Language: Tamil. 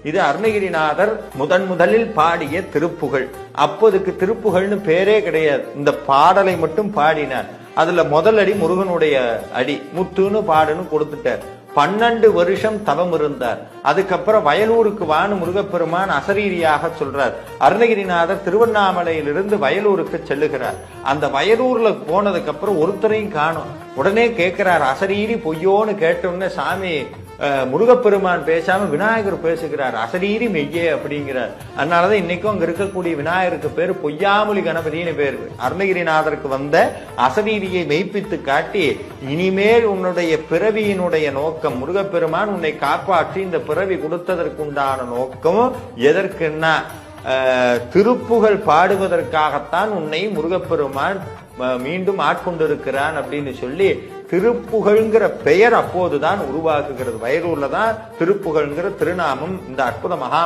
இது அருணகிரிநாதர் முதலில் பாடிய திருப்புகழ். அப்போதுக்கு திருப்புகழ்னு பேரே கிடையாது, இந்த பாடலை மட்டும் பாடினார். அதுல முதல் அடி முருகனுடைய அடி, முத்துன்னு பாடுன்னு கொடுத்துட்டார். 12 வருஷம் தவம் இருந்தார். அதுக்கப்புறம் வயலூருக்கு வானு முருகப்பெருமான் அசரீரியாக சொல்றார். அருணகிரிநாதர் திருவண்ணாமலையிலிருந்து வயலூருக்கு செல்லுகிறார். அந்த வயலூர்ல போனதுக்கு அப்புறம் ஒருத்தரையும் காணும். உடனே கேட்கிறார், அசரீரி பொய்யோன்னு கேட்டோன்னு சாமி முருகப்பெருமான் பேசாம விநாயகர் பேசுகிறார், அசரீரி மெய்யே அப்படிங்கிறார். அதனாலதான் இன்னைக்கும் அங்க இருக்கக்கூடிய விநாயகருக்கு பேரு பொய்யாமொழி கணபதினு பேரு. அருணகிரிநாதருக்கு வந்த அசரீரியை மெய்ப்பித்து காட்டி, இனிமேல் உன்னுடைய பிறவியினுடைய நோக்கம், முருகப்பெருமான் உன்னை காப்பாற்றி இந்த பிறவி கொடுத்ததற்குண்டான நோக்கம் எதற்குன்னா திருப்புகழ் பாடுவதற்காகத்தான் உன்னை முருகப்பெருமான் மீண்டும் ஆட்கொண்டிருக்கிறான் அப்படின்னு சொல்லி திருப்புகழ்ங்கிற பெயர் அப்போதுதான் உருவாக்குகிறது. வயலூர்ல தான் திருப்புகழ்ங்கிற திருநாமம் இந்த அற்புத மகா